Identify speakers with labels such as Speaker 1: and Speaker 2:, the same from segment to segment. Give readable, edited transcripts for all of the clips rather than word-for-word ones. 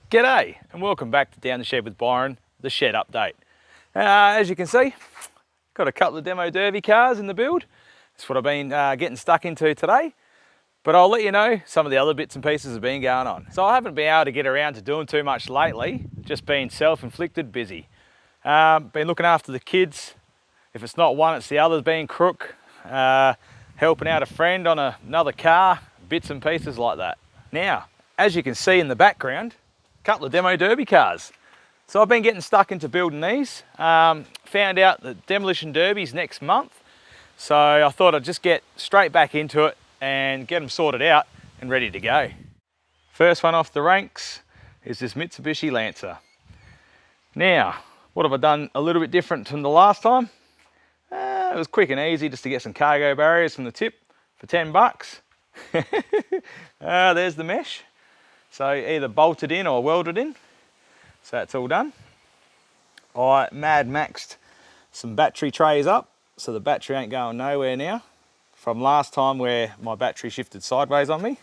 Speaker 1: G'day and welcome back to Down the Shed with Byron, the shed update. As you can see, got a couple of demo derby cars in the build. That's what I've been getting stuck into today. But I'll let you know some of the other bits and pieces have been going on. So I haven't been able to get around to doing too much lately, just been self-inflicted busy. Been looking after the kids. If it's not one, it's the other being crook. Helping out a friend on another car, bits and pieces like that. Now, as you can see in the background, a couple of demo derby cars. So I've been getting stuck into building these. Found out that Demolition Derby's next month. So I thought I'd just get straight back into it and get them sorted out and ready to go. First one off the ranks is this Mitsubishi Lancer. Now, what have I done a little bit different from the last time? It was quick and easy just to get some cargo barriers from the tip for 10 bucks. There's the mesh. So either bolted in or welded in. So that's all done. I Mad Maxed some battery trays up, so the battery ain't going nowhere now from last time where my battery shifted sideways on me.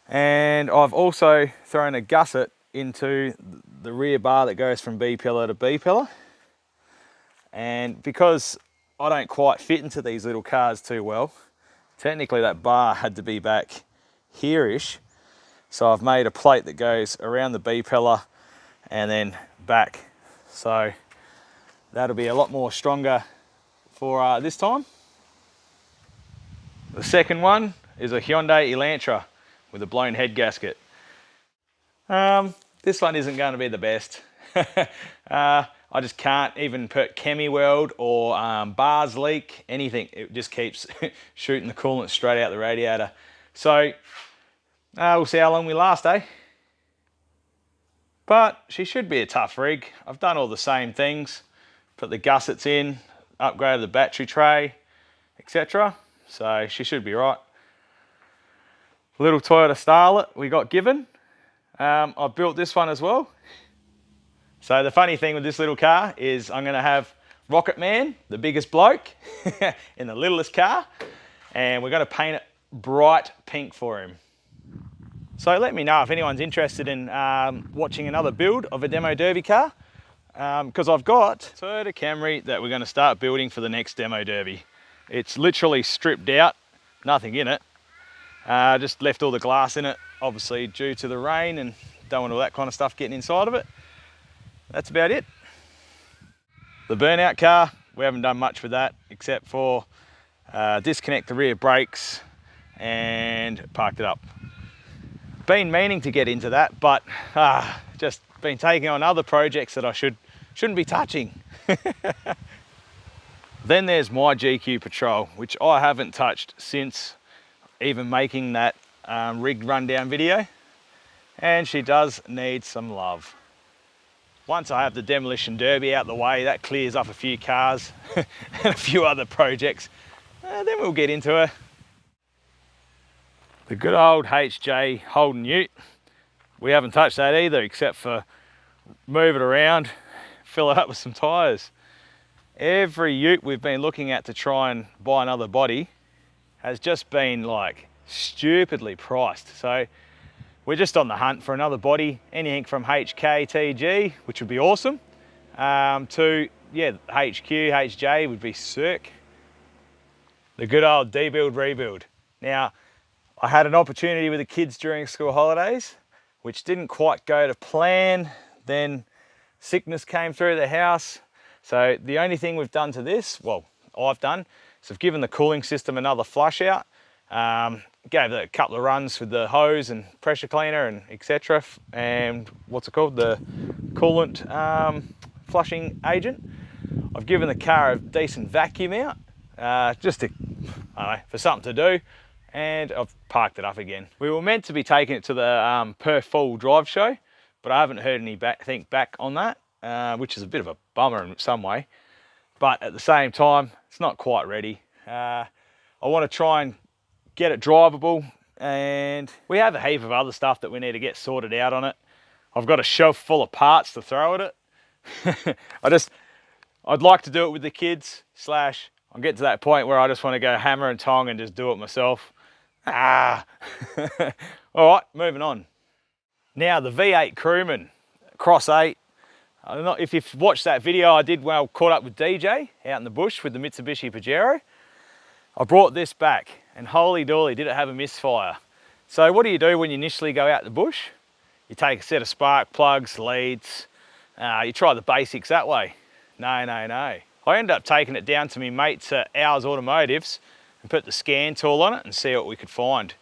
Speaker 1: And I've also thrown a gusset into the rear bar that goes from B pillar to B pillar. And because I don't quite fit into these little cars too well, technically that bar had to be back here-ish. So I've made a plate that goes around the B pillar and then back. So that'll be a lot more stronger for this time. The second one is a Hyundai Elantra with a blown head gasket. This one isn't going to be the best. I just can't even put chemi weld or bars leak, anything. It just keeps shooting the coolant straight out the radiator. So we'll see how long we last, eh? But she should be a tough rig. I've done all the same things. Put the gussets in, upgraded the battery tray, etc. So she should be right. Little Toyota Starlet we got given. I built this one as well. So the funny thing with this little car is I'm going to have Rocket Man, the biggest bloke, in the littlest car. And we're going to paint it bright pink for him. So let me know if anyone's interested in watching another build of a demo derby car, because I've got a Toyota Camry that we're going to start building for the next demo derby. It's literally stripped out, nothing in it. Just left all the glass in it, obviously due to the rain, and don't want all that kind of stuff getting inside of it. That's about it. The burnout car, we haven't done much with that except for disconnect the rear brakes and parked it up. Been meaning to get into that, but just been taking on other projects that I shouldn't be touching. Then there's my GQ Patrol, which I haven't touched since even making that rig rundown video, and she does need some love. Once I have the Demolition Derby out the way, that clears up a few cars and a few other projects, then we'll get into her. The good old HJ Holden ute. We haven't touched that either, except for move it around, fill it up with some tyres. Every ute we've been looking at to try and buy another body has just been like stupidly priced. So we're just on the hunt for another body, anything from HKTG, which would be awesome, to yeah, HQ, HJ would be sick. The good old debuild rebuild. Now, I had an opportunity with the kids during school holidays, which didn't quite go to plan. Then sickness came through the house. So the only thing we've done to this, well, I've done, is I've given the cooling system another flush out. Gave it a couple of runs with the hose and pressure cleaner and etc. And what's it called? The coolant flushing agent. I've given the car a decent vacuum out, just to, I don't know, for something to do. And I've parked it up again. We were meant to be taking it to the Perth Full Drive show, but I haven't heard anything back on that, which is a bit of a bummer in some way. But at the same time, it's not quite ready. I want to try and get it drivable, and we have a heap of other stuff that we need to get sorted out on it. I've got a shelf full of parts to throw at it. I'd like to do it with the kids, slash I'm getting to that point where I just want to go hammer and tong and just do it myself. All right, moving on. Now the V8 Crewman, Cross 8. I don't know if you've watched that video I did when I caught up with DJ out in the bush with the Mitsubishi Pajero. I brought this back and holy dooly, did it have a misfire. So what do you do when you initially go out the bush? You take a set of spark plugs, leads, you try the basics that way. No. I ended up taking it down to my mates at Ours Automotives and put the scan tool on it and see what we could find.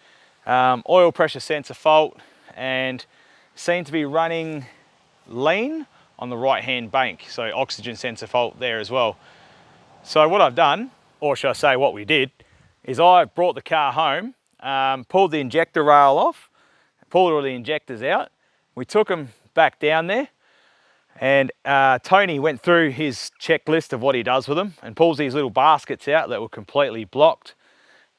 Speaker 1: Oil pressure sensor fault, and seemed to be running lean on the right hand bank, so oxygen sensor fault there as well. So what I've done, or should I say what we did, is I brought the car home, pulled the injector rail off, pulled all the injectors out. We took them back down there, and Tony went through his checklist of what he does with them and pulls these little baskets out that were completely blocked.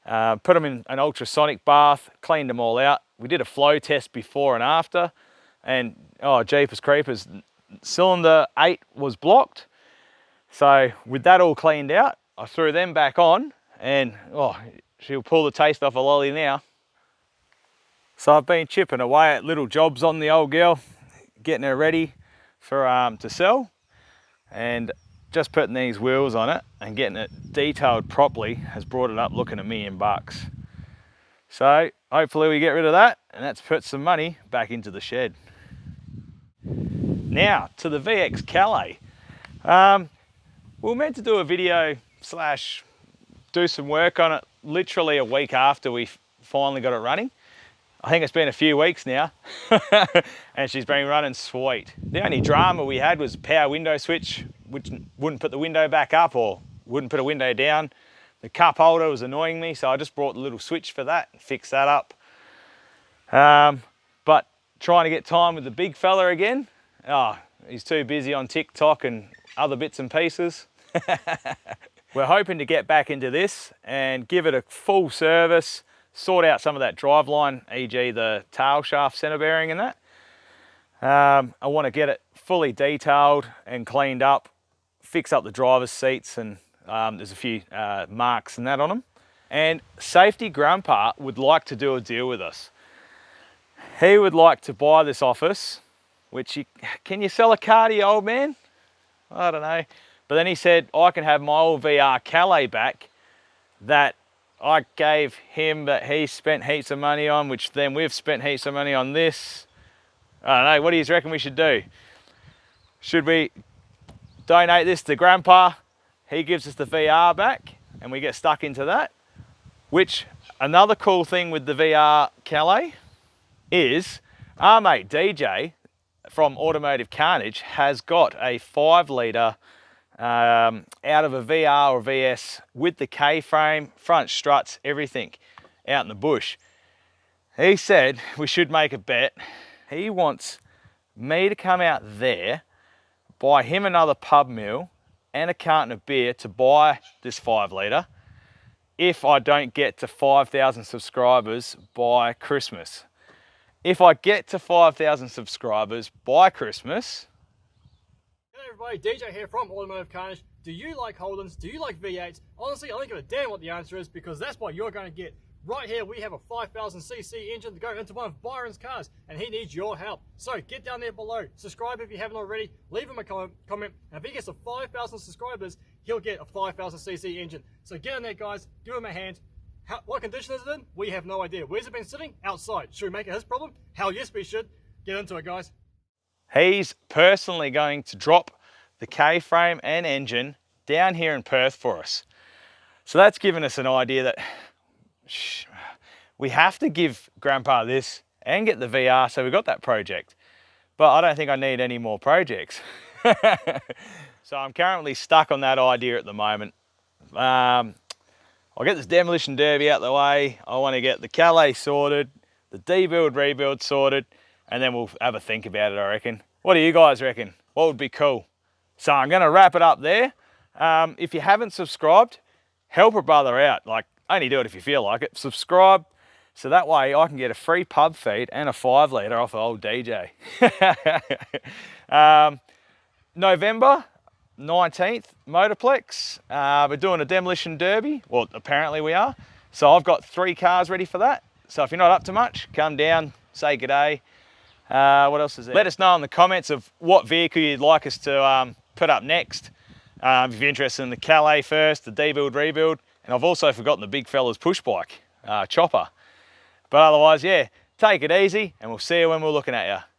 Speaker 1: Put them in an ultrasonic bath, cleaned them all out. We did a flow test before and after, and oh jeepers creepers, cylinder 8 was blocked. So with that all cleaned out, I threw them back on, and oh, she'll pull the taste off a lolly now. So I've been chipping away at little jobs on the old girl, getting her ready for to sell, and just putting these wheels on it and getting it detailed properly has brought it up looking $1 million. So hopefully we get rid of that, and that's put some money back into the shed. Now to the VX Calais. We were meant to do a video slash do some work on it literally a week after we finally got it running. I think it's been a few weeks now and she's been running sweet. The only drama we had was power window switch, which wouldn't put the window back up or wouldn't put a window down. The cup holder was annoying me, so I just brought the little switch for that and fixed that up. But trying to get time with the big fella again, oh, he's too busy on TikTok and other bits and pieces. We're hoping to get back into this and give it a full service, sort out some of that driveline, e.g. the tail shaft center bearing and that. I want to get it fully detailed and cleaned up, fix up the driver's seats, and there's a few marks and that on them. And Safety Grandpa would like to do a deal with us. He would like to buy this office, which can you sell a car to your old man? I don't know. But then he said, I can have my old VR Calais back that I gave him, that he spent heaps of money on, which then we've spent heaps of money on this. I don't know, what do you reckon we should do? Should we donate this to Grandpa? He gives us the VR back and we get stuck into that. Which, another cool thing with the VR Calais is our mate DJ from Automotive Carnage has got a 5 litre out of a VR or VS with the K-frame, front struts, everything out in the bush. He said we should make a bet. He wants me to come out there, buy him another pub meal and a carton of beer to buy this 5 litre if I don't get to 5,000 subscribers by Christmas. If I get to 5,000 subscribers by Christmas.
Speaker 2: Hey everybody, DJ here from Automotive Carnage. Do you like Holdens? Do you like V8s? Honestly, I don't give a damn what the answer is, because that's what you're going to get. Right here we have a 5,000cc engine to go into one of Byron's cars, and he needs your help. So get down there below, subscribe if you haven't already, leave him a comment, and if he gets to 5,000 subscribers, he'll get a 5,000cc engine. So get in there guys, give him a hand. What condition is it in? We have no idea. Where's it been sitting? Outside. Should we make it his problem? Hell yes we should. Get into it guys.
Speaker 1: He's personally going to drop the K-frame and engine down here in Perth for us. So that's given us an idea that we have to give Grandpa this and get the VR, so we got that project. But I don't think I need any more projects. So I'm currently stuck on that idea at the moment. I'll get this Demolition Derby out the way. I want to get the Calais sorted, the debuild, rebuild sorted, and then we'll have a think about it, I reckon. What do you guys reckon? What would be cool? So I'm going to wrap it up there. If you haven't subscribed, help a brother out. Like, only do it if you feel like it. Subscribe, so that way I can get a free pub feed and a 5 litre off of old DJ. November 19th, Motorplex. We're doing a Demolition Derby. Well, apparently we are. So I've got 3 cars ready for that. So if you're not up to much, come down, say g'day. What else is there? Let us know in the comments of what vehicle you'd like us to put up next. If you're interested in the Calais first, the debuild, rebuild, and I've also forgotten the big fella's push bike, chopper. But otherwise, yeah, take it easy and we'll see you when we're looking at you.